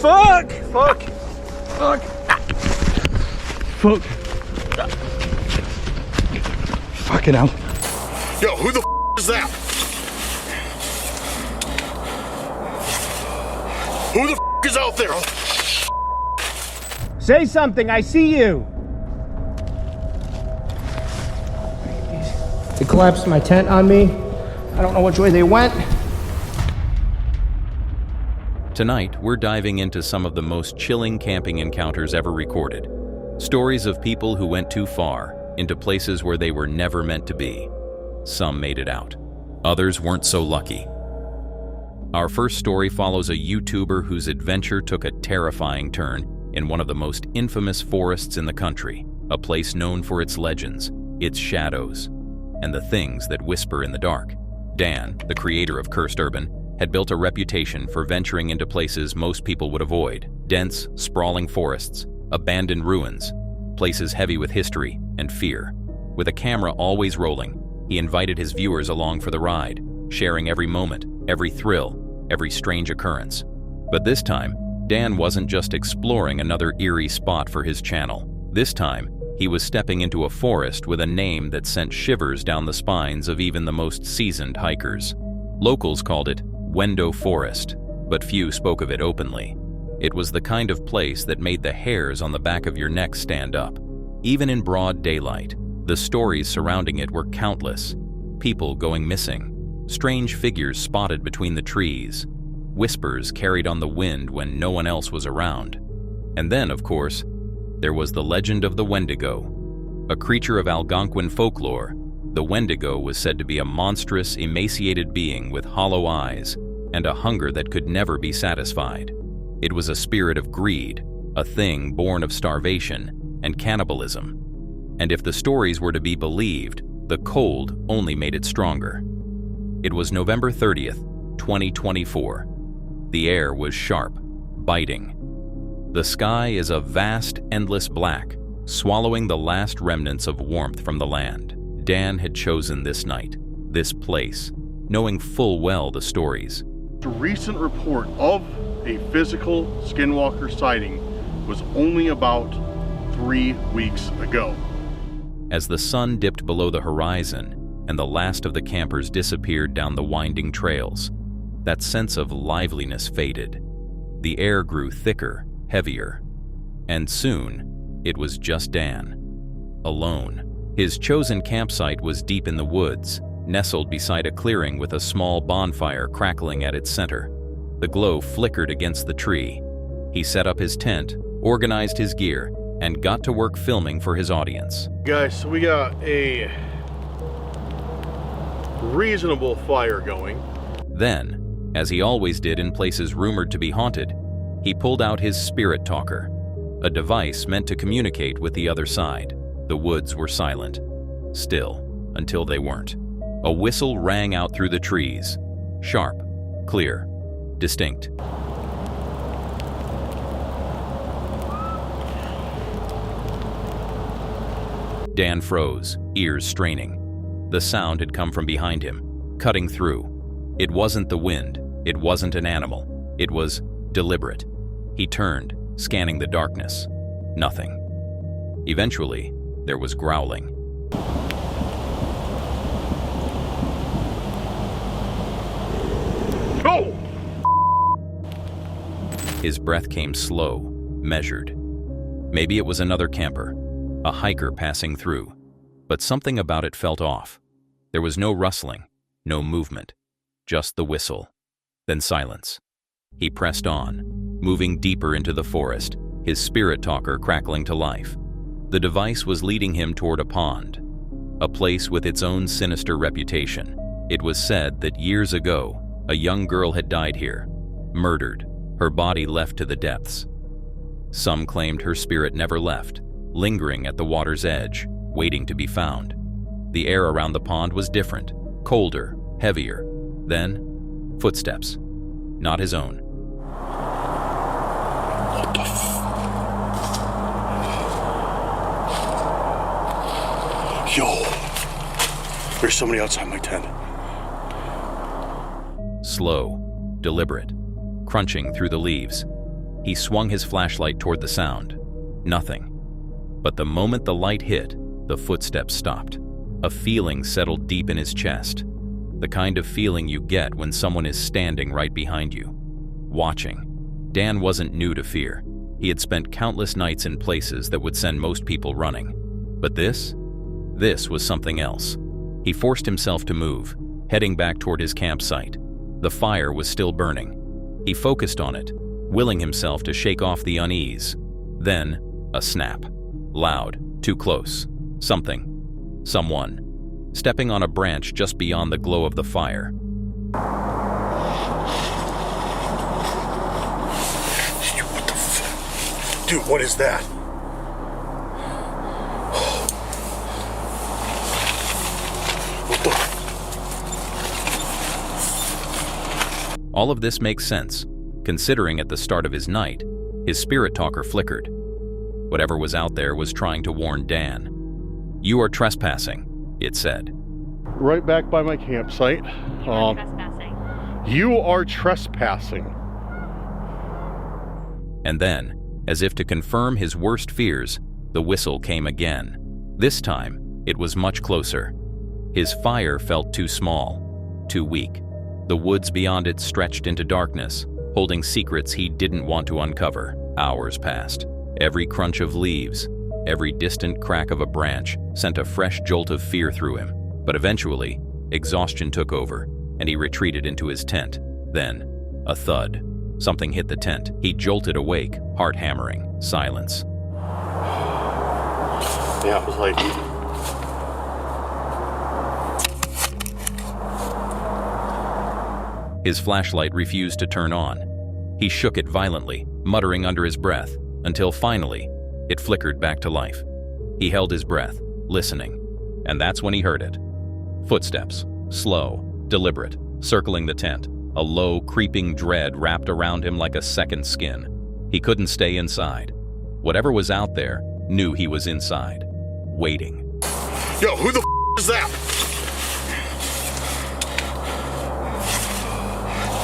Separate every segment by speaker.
Speaker 1: Fuck! Fuck! Fuck! Fuck! Fucking hell.
Speaker 2: Yo, who the is that? Who the is out there?
Speaker 3: Say something, I see you. They collapsed my tent on me. I don't know which way they went.
Speaker 4: Tonight, we're diving into some of the most chilling camping encounters ever recorded. Stories of people who went too far, into places where they were never meant to be. Some made it out. Others weren't so lucky. Our first story follows a YouTuber whose adventure took a terrifying turn in one of the most infamous forests in the country, a place known for its legends, its shadows, and the things that whisper in the dark. Dan, the creator of Cursed Urban, had built a reputation for venturing into places most people would avoid: dense, sprawling forests, abandoned ruins, places heavy with history and fear. With a camera always rolling, he invited his viewers along for the ride, sharing every moment, every thrill, every strange occurrence. But this time, Dan wasn't just exploring another eerie spot for his channel. This time, he was stepping into a forest with a name that sent shivers down the spines of even the most seasoned hikers. Locals called it Wendo Forest, but few spoke of it openly. It was the kind of place that made the hairs on the back of your neck stand up. Even in broad daylight, the stories surrounding it were countless. People going missing, strange figures spotted between the trees, whispers carried on the wind when no one else was around. And then, of course, there was the legend of the Wendigo. A creature of Algonquin folklore, the Wendigo was said to be a monstrous, emaciated being with hollow eyes and a hunger that could never be satisfied. It was a spirit of greed, a thing born of starvation and cannibalism. And if the stories were to be believed, the cold only made it stronger. It was November 30th, 2024. The air was sharp, biting. The sky is a vast, endless black, swallowing the last remnants of warmth from the land. Dan had chosen this night, this place, knowing full well the stories.
Speaker 2: The recent report of a physical skinwalker sighting was only about 3 weeks ago.
Speaker 4: As the sun dipped below the horizon and the last of the campers disappeared down the winding trails, that sense of liveliness faded. The air grew thicker, heavier, and soon it was just Dan, alone. His chosen campsite was deep in the woods, nestled beside a clearing with a small bonfire crackling at its center. The glow flickered against the tree. He set up his tent, organized his gear, and got to work filming for his audience.
Speaker 2: Guys, so we got a reasonable fire going.
Speaker 4: Then, as he always did in places rumored to be haunted, he pulled out his spirit talker, a device meant to communicate with the other side. The woods were silent, still, until they weren't. A whistle rang out through the trees, sharp, clear, distinct. Dan froze, ears straining. The sound had come from behind him, cutting through. It wasn't the wind, it wasn't an animal, it was deliberate. He turned, scanning the darkness. Nothing. Eventually, there was growling.
Speaker 2: Oh!
Speaker 4: His breath came slow, measured. Maybe it was another camper, a hiker passing through, but something about it felt off. There was no rustling, no movement, just the whistle, then silence. He pressed on, moving deeper into the forest, his spirit talker crackling to life. The device was leading him toward a pond, a place with its own sinister reputation. It was said that years ago, a young girl had died here, murdered, her body left to the depths. Some claimed her spirit never left, lingering at the water's edge, waiting to be found. The air around the pond was different, colder, heavier. Then, footsteps. Not his own.
Speaker 2: What the Yo! There's somebody outside my tent.
Speaker 4: Slow, deliberate, crunching through the leaves. He swung his flashlight toward the sound. Nothing. But the moment the light hit, the footsteps stopped. A feeling settled deep in his chest. The kind of feeling you get when someone is standing right behind you, watching. Dan wasn't new to fear. He had spent countless nights in places that would send most people running. But this was something else. He forced himself to move, heading back toward his campsite. The fire was still burning. He focused on it, willing himself to shake off the unease. Then, a snap. Loud, too close. Someone. Stepping on a branch just beyond the glow of the fire.
Speaker 2: What the fuck? Dude, what is that? What the?
Speaker 4: All of this makes sense, considering at the start of his night, his spirit talker flickered. Whatever was out there was trying to warn Dan. "You are trespassing," it said.
Speaker 2: Right back by my campsite.
Speaker 5: You are trespassing.
Speaker 2: You are trespassing.
Speaker 4: And then, as if to confirm his worst fears, the whistle came again. This time, it was much closer. His fire felt too small, too weak. The woods beyond it stretched into darkness, holding secrets he didn't want to uncover. Hours passed. Every crunch of leaves, every distant crack of a branch sent a fresh jolt of fear through him. But eventually, exhaustion took over, and he retreated into his tent. Then, a thud. Something hit the tent. He jolted awake, heart hammering. Silence.
Speaker 2: Yeah, it was like...
Speaker 4: His flashlight refused to turn on. He shook it violently, muttering under his breath, until finally, it flickered back to life. He held his breath, listening, and that's when he heard it. Footsteps, slow, deliberate, circling the tent. A low, creeping dread wrapped around him like a second skin. He couldn't stay inside. Whatever was out there knew he was inside, waiting.
Speaker 2: Yo, who the is that?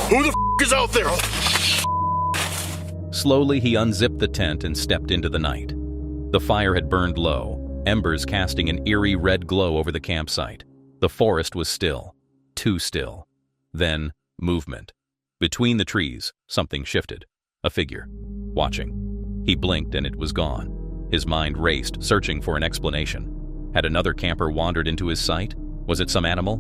Speaker 2: Who the is out there?
Speaker 4: Slowly, he unzipped the tent and stepped into the night. The fire had burned low, embers casting an eerie red glow over the campsite. The forest was still, too still. Then, movement. Between the trees, something shifted. A figure, watching. He blinked and it was gone. His mind raced, searching for an explanation. Had another camper wandered into his sight? Was it some animal?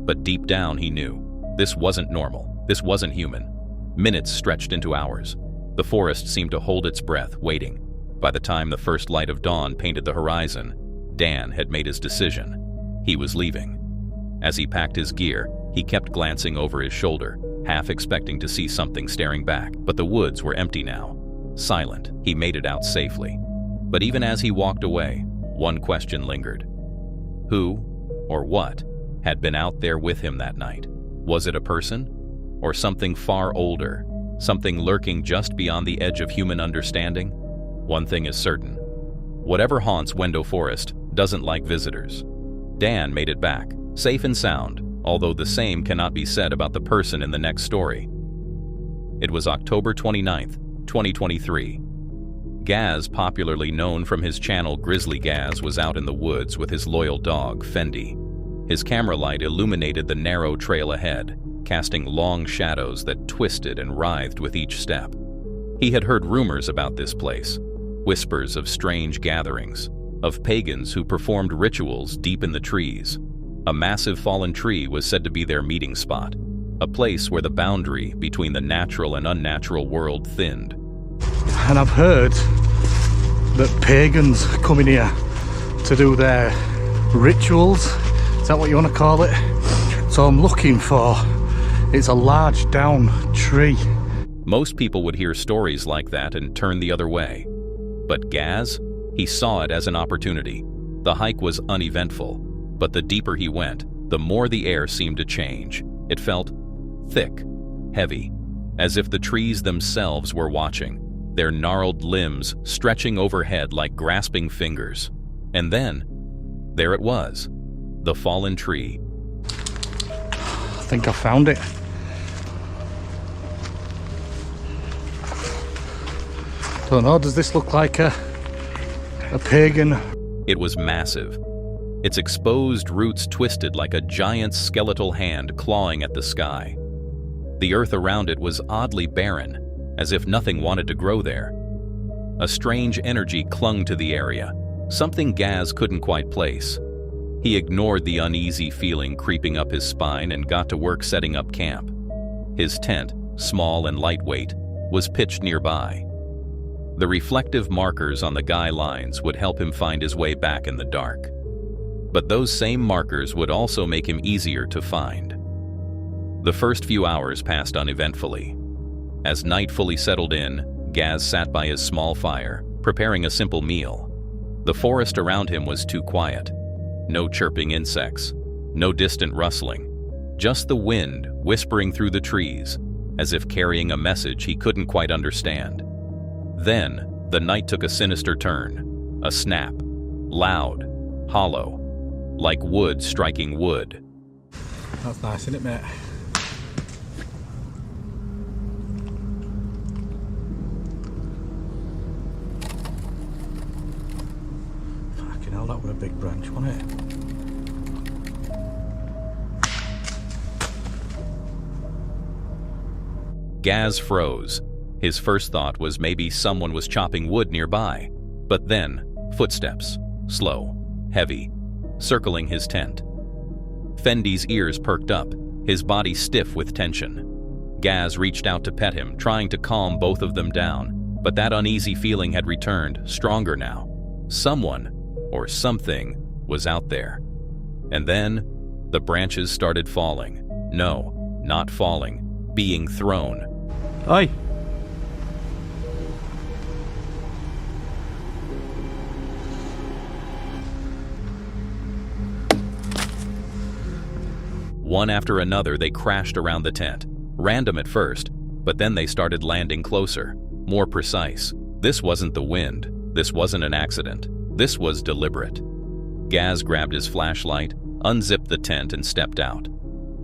Speaker 4: But deep down he knew. This wasn't normal. This wasn't human. Minutes stretched into hours. The forest seemed to hold its breath, waiting. By the time the first light of dawn painted the horizon, Dan had made his decision. He was leaving. As he packed his gear, he kept glancing over his shoulder, half expecting to see something staring back. But the woods were empty now. Silent, he made it out safely. But even as he walked away, one question lingered. Who, or what, had been out there with him that night? Was it a person? Or something far older? Something lurking just beyond the edge of human understanding? One thing is certain. Whatever haunts Wendo Forest doesn't like visitors. Dan made it back, safe and sound, although the same cannot be said about the person in the next story. It was October 29th, 2023. Gaz, popularly known from his channel Grizzly Gaz, was out in the woods with his loyal dog, Fendi. His camera light illuminated the narrow trail ahead, casting long shadows that twisted and writhed with each step. He had heard rumors about this place, whispers of strange gatherings, of pagans who performed rituals deep in the trees. A massive fallen tree was said to be their meeting spot, a place where the boundary between the natural and unnatural world thinned.
Speaker 1: And I've heard that pagans come in here to do their rituals. Is that what you want to call it? So I'm looking for, it's a large down tree.
Speaker 4: Most people would hear stories like that and turn the other way. But Gaz, he saw it as an opportunity. The hike was uneventful, but the deeper he went, the more the air seemed to change. It felt thick, heavy, as if the trees themselves were watching, their gnarled limbs stretching overhead like grasping fingers. And then, there it was, the fallen tree.
Speaker 1: I think I found it. don't know, does this look like a pagan?
Speaker 4: It was massive. Its exposed roots twisted like a giant skeletal hand clawing at the sky. The earth around it was oddly barren, as if nothing wanted to grow there. A strange energy clung to the area, something Gaz couldn't quite place. He ignored the uneasy feeling creeping up his spine and got to work setting up camp. His tent, small and lightweight, was pitched nearby. The reflective markers on the guy lines would help him find his way back in the dark. But those same markers would also make him easier to find. The first few hours passed uneventfully. As night fully settled in, Gaz sat by his small fire, preparing a simple meal. The forest around him was too quiet. No chirping insects, no distant rustling, just the wind whispering through the trees, as if carrying a message he couldn't quite understand. Then, the night took a sinister turn. A snap, loud, hollow, like wood striking wood.
Speaker 1: That's nice, isn't it, mate? Fucking hell, that was a big branch, wasn't it?
Speaker 4: Gaz froze. His first thought was maybe someone was chopping wood nearby. But then, footsteps, slow, heavy, circling his tent. Fendy's ears perked up, his body stiff with tension. Gaz reached out to pet him, trying to calm both of them down, but that uneasy feeling had returned, stronger now. Someone, or something, was out there. And then, the branches started falling. No, not falling, being thrown.
Speaker 1: Oi!
Speaker 4: One after another, they crashed around the tent. Random at first, but then they started landing closer, more precise. This wasn't the wind. This wasn't an accident. This was deliberate. Gaz grabbed his flashlight, unzipped the tent, and stepped out.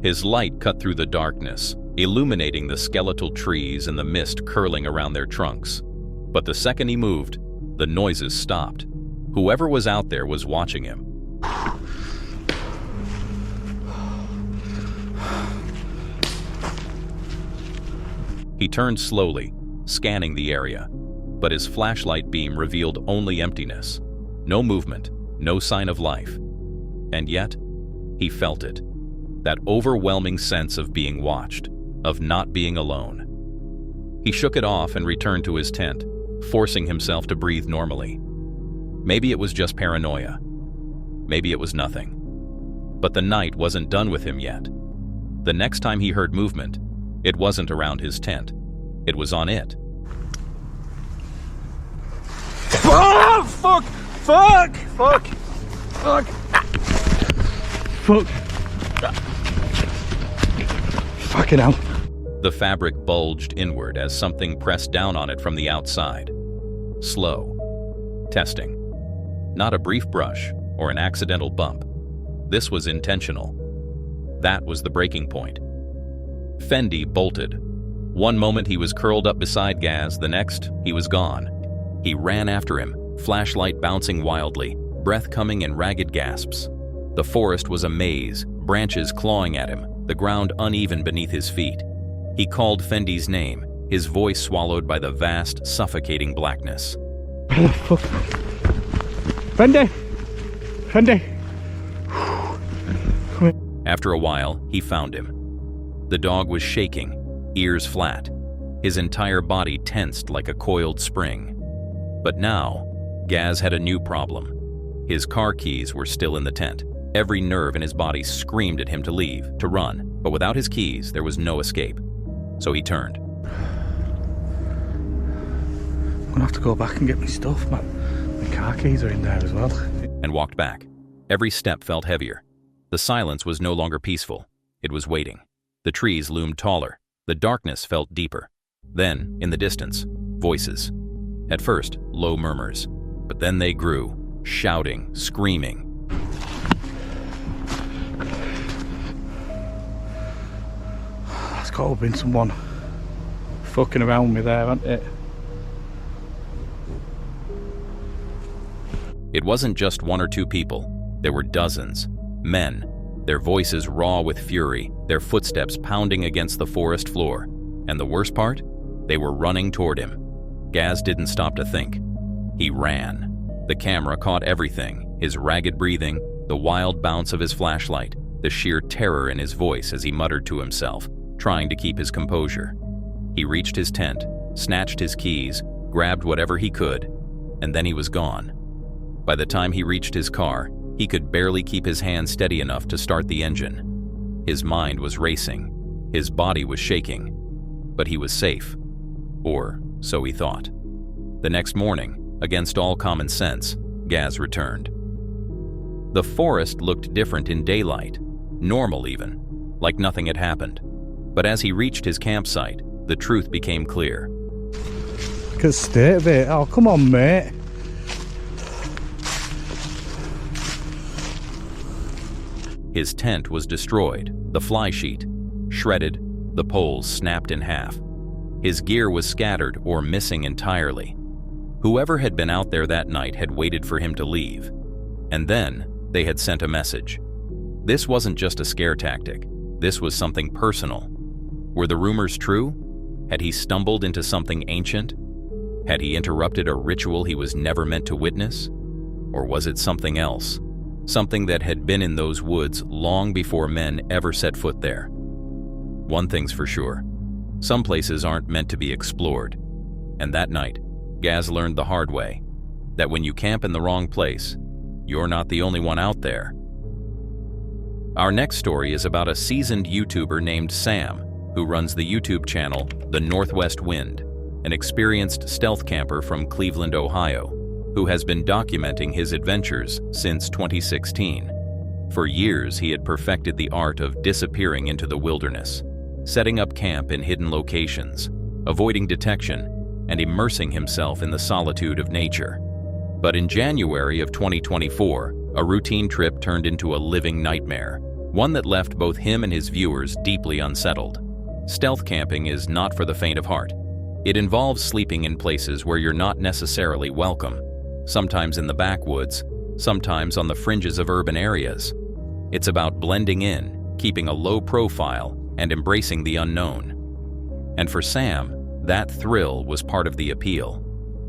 Speaker 4: His light cut through the darkness, illuminating the skeletal trees and the mist curling around their trunks. But the second he moved, the noises stopped. Whoever was out there was watching him. He turned slowly, scanning the area, but his flashlight beam revealed only emptiness. No movement, no sign of life. And yet, he felt it. That overwhelming sense of being watched, of not being alone. He shook it off and returned to his tent, forcing himself to breathe normally. Maybe it was just paranoia. Maybe it was nothing. But the night wasn't done with him yet. The next time he heard movement, it wasn't around his tent. It was on it.
Speaker 1: Oh, fuck! Fuck! Fuck! Fuck! Fuck! Fucking hell.
Speaker 4: The fabric bulged inward as something pressed down on it from the outside. Slow. Testing. Not a brief brush or an accidental bump. This was intentional. That was the breaking point. Fendy bolted. One moment he was curled up beside Gaz, the next he was gone. He ran after him, flashlight bouncing wildly, breath coming in ragged gasps. The forest was a maze, branches clawing at him, the ground uneven beneath his feet. He called Fendy's name, his voice swallowed by the vast, suffocating blackness.
Speaker 1: Where the fuck? Fendy! Fendy! Come here.
Speaker 4: After a while, he found him. The dog was shaking, ears flat, his entire body tensed like a coiled spring. But now, Gaz had a new problem. His car keys were still in the tent. Every nerve in his body screamed at him to leave, to run, but without his keys, there was no escape. So he turned.
Speaker 1: I'm gonna have to go back and get my stuff, man. My car keys are in there as well.
Speaker 4: And walked back. Every step felt heavier. The silence was no longer peaceful. It was waiting. The trees loomed taller. The darkness felt deeper. Then, in the distance, voices. At first, low murmurs. But then they grew, shouting, screaming.
Speaker 1: That's got to have been someone fucking around me there, hasn't it?
Speaker 4: It wasn't just one or two people. There were dozens. Men, their voices raw with fury, their footsteps pounding against the forest floor. And the worst part? They were running toward him. Gaz didn't stop to think. He ran. The camera caught everything: his ragged breathing, the wild bounce of his flashlight, the sheer terror in his voice as he muttered to himself, trying to keep his composure. He reached his tent, snatched his keys, grabbed whatever he could, and then he was gone. By the time he reached his car, he could barely keep his hand steady enough to start the engine. His mind was racing. His body was shaking. But he was safe. Or so he thought. The next morning, against all common sense, Gaz returned. The forest looked different in daylight, normal even, like nothing had happened. But as he reached his campsite, the truth became clear.
Speaker 1: Look at the state of it. Oh, come on, mate.
Speaker 4: His tent was destroyed, the fly sheet shredded, the poles snapped in half. His gear was scattered or missing entirely. Whoever had been out there that night had waited for him to leave. And then they had sent a message. This wasn't just a scare tactic. This was something personal. Were the rumors true? Had he stumbled into something ancient? Had he interrupted a ritual he was never meant to witness? Or was it something else? Something that had been in those woods long before men ever set foot there. One thing's for sure. Some places aren't meant to be explored. And that night, Gaz learned the hard way that when you camp in the wrong place, you're not the only one out there. Our next story is about a seasoned YouTuber named Sam, who runs the YouTube channel The Northwest Wind, an experienced stealth camper from Cleveland, Ohio, who has been documenting his adventures since 2016. For years, he had perfected the art of disappearing into the wilderness, setting up camp in hidden locations, avoiding detection, and immersing himself in the solitude of nature. But in January of 2024, a routine trip turned into a living nightmare, one that left both him and his viewers deeply unsettled. Stealth camping is not for the faint of heart. It involves sleeping in places where you're not necessarily welcome, sometimes in the backwoods, sometimes on the fringes of urban areas. It's about blending in, keeping a low profile, and embracing the unknown. And for Sam, that thrill was part of the appeal.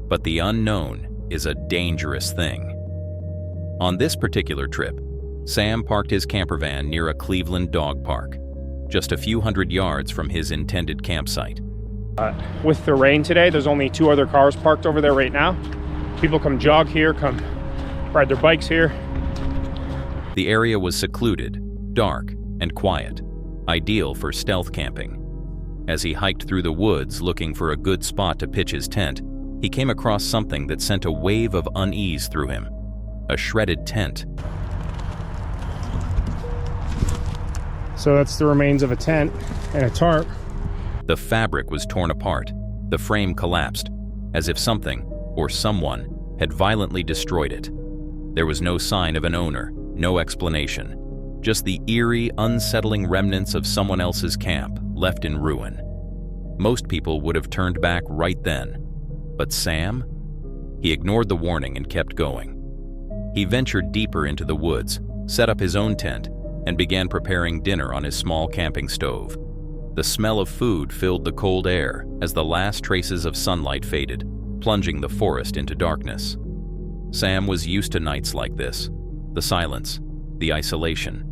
Speaker 4: But the unknown is a dangerous thing. On this particular trip, Sam parked his camper van near a Cleveland dog park, just a few hundred yards from his intended campsite.
Speaker 3: With the rain today, there's only 2 other cars parked over there right now. People come jog here, come ride their bikes here.
Speaker 4: The area was secluded, dark, and quiet, ideal for stealth camping. As he hiked through the woods looking for a good spot to pitch his tent, he came across something that sent a wave of unease through him: a shredded tent.
Speaker 3: So that's the remains of a tent and a tarp.
Speaker 4: The fabric was torn apart, the frame collapsed, as if something, or someone, had violently destroyed it. There was no sign of an owner, no explanation, just the eerie, unsettling remnants of someone else's camp left in ruin. Most people would have turned back right then. But Sam? He ignored the warning and kept going. He ventured deeper into the woods, set up his own tent, and began preparing dinner on his small camping stove. The smell of food filled the cold air as the last traces of sunlight faded, plunging the forest into darkness. Sam was used to nights like this: the silence, the isolation,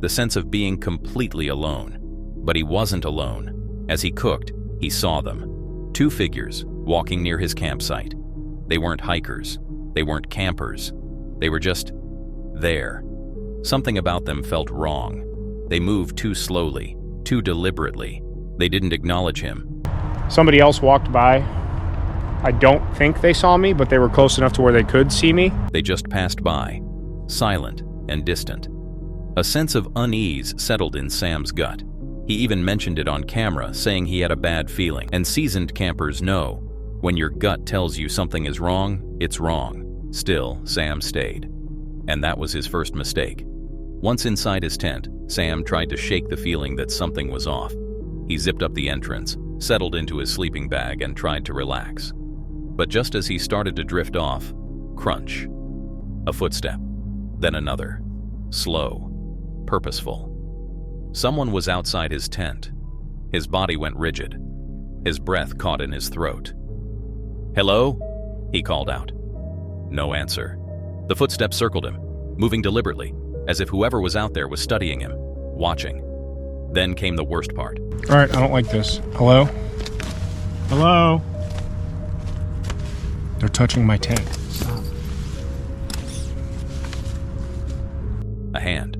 Speaker 4: the sense of being completely alone. But he wasn't alone. As he cooked, he saw them. 2 figures walking near his campsite. They weren't hikers. They weren't campers. They were just there. Something about them felt wrong. They moved too slowly, too deliberately. They didn't acknowledge him.
Speaker 3: Somebody else walked by. I don't think they saw me, but they were close enough to where they could see me.
Speaker 4: They just passed by, silent and distant. A sense of unease settled in Sam's gut. He even mentioned it on camera, saying he had a bad feeling. And seasoned campers know, when your gut tells you something is wrong, it's wrong. Still, Sam stayed. And that was his first mistake. Once inside his tent, Sam tried to shake the feeling that something was off. He zipped up the entrance, settled into his sleeping bag, and tried to relax. But just as he started to drift off, crunch. A footstep, then another. Slow, purposeful. Someone was outside his tent. His body went rigid. His breath caught in his throat. "Hello?" he called out. No answer. The footsteps circled him, moving deliberately, as if whoever was out there was studying him, watching. Then came the worst part.
Speaker 3: All right, I don't like this. Hello? Hello? They're touching my tent. Stop.
Speaker 4: A hand,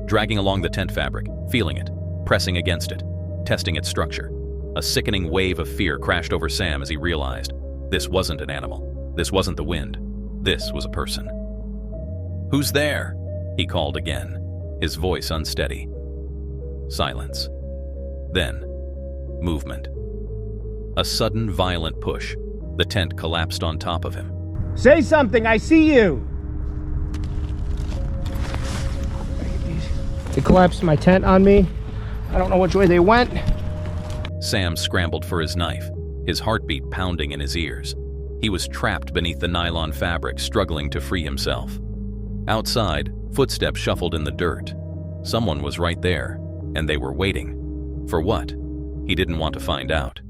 Speaker 4: dragging along the tent fabric, feeling it, pressing against it, testing its structure. A sickening wave of fear crashed over Sam as he realized this wasn't an animal. This wasn't the wind. This was a person. "Who's there?" he called again, his voice unsteady. Silence. Then, movement. A sudden, violent push. The tent collapsed on top of him.
Speaker 3: Say something, I see you! They collapsed my tent on me. I don't know which way they went.
Speaker 4: Sam scrambled for his knife, his heartbeat pounding in his ears. He was trapped beneath the nylon fabric, struggling to free himself. Outside, footsteps shuffled in the dirt. Someone was right there, and they were waiting. For what? He didn't want to find out.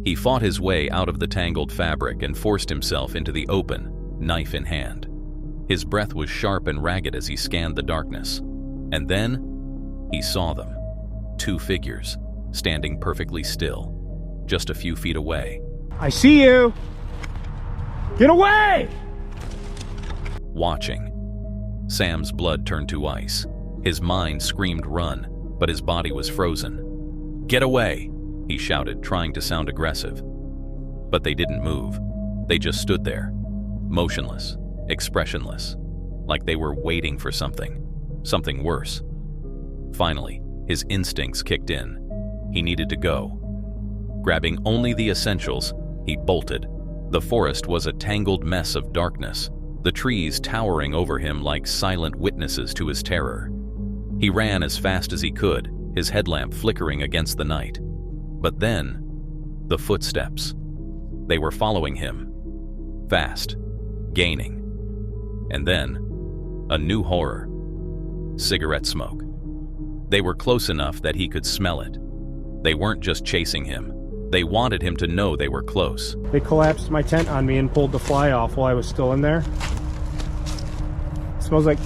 Speaker 4: He fought his way out of the tangled fabric and forced himself into the open, knife in hand. His breath was sharp and ragged as he scanned the darkness. And then, he saw them. 2 figures, standing perfectly still, just a few feet away.
Speaker 3: I see you! Get away!
Speaker 4: Watching. Sam's blood turned to ice. His mind screamed run, but his body was frozen. "Get away!" he shouted, trying to sound aggressive. But they didn't move. They just stood there, motionless, expressionless, like they were waiting for something worse. Finally, his instincts kicked in. He needed to go. Grabbing only the essentials, he bolted. The forest was a tangled mess of darkness, the trees towering over him like silent witnesses to his terror. He ran as fast as he could, his headlamp flickering against the night. But then, the footsteps. They were following him. Fast, gaining. And then, a new horror. Cigarette smoke. They were close enough that he could smell it. They weren't just chasing him. They wanted him to know they were close.
Speaker 3: They collapsed my tent on me and pulled the fly off while I was still in there. It smells like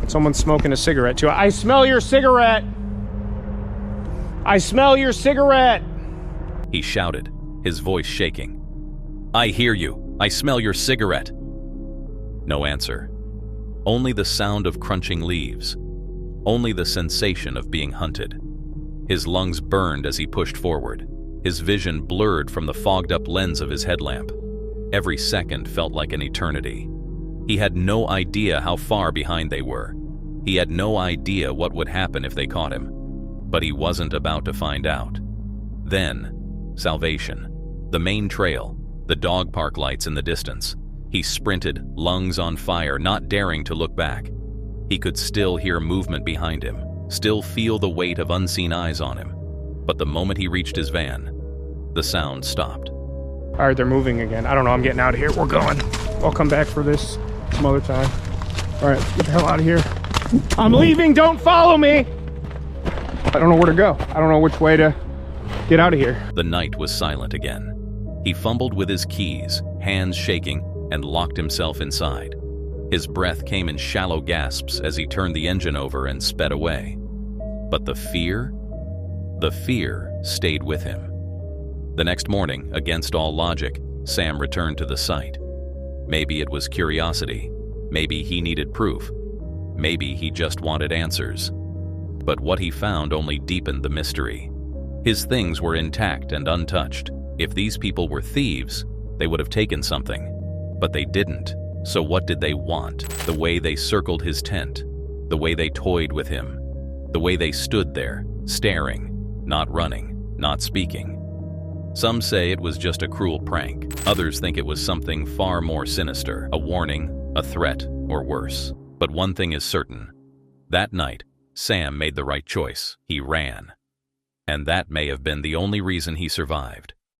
Speaker 3: someone's smoking a cigarette too. I smell your cigarette! I smell your cigarette!
Speaker 4: He shouted, his voice shaking. "I hear you. I smell your cigarette." No answer. Only the sound of crunching leaves. Only the sensation of being hunted. His lungs burned as he pushed forward. His vision blurred from the fogged-up lens of his headlamp. Every second felt like an eternity. He had no idea how far behind they were. He had no idea what would happen if they caught him. But he wasn't about to find out. Then, salvation. The main trail, the dog park lights in the distance. He sprinted, lungs on fire, not daring to look back. He could still hear movement behind him, still feel the weight of unseen eyes on him. But the moment he reached his van, the sound stopped.
Speaker 3: All right, they're moving again. I don't know, I'm getting out of here. We're going. I'll come back for this some other time. All right, let's get the hell out of here. I'm leaving, don't follow me! I don't know where to go. I don't know which way to get out of here.
Speaker 4: The night was silent again. He fumbled with his keys, hands shaking, and locked himself inside. His breath came in shallow gasps as he turned the engine over and sped away. But the fear stayed with him. The next morning, against all logic, Sam returned to the site. Maybe it was curiosity. Maybe he needed proof. Maybe he just wanted answers. But what he found only deepened the mystery. His things were intact and untouched. If these people were thieves, they would have taken something. But they didn't. So what did they want? The way they circled his tent, the way they toyed with him, the way they stood there, staring, not running, not speaking. Some say it was just a cruel prank. Others think it was something far more sinister, a warning, a threat, or worse. But one thing is certain. That night, Sam made the right choice. He ran. And that may have been the only reason he survived.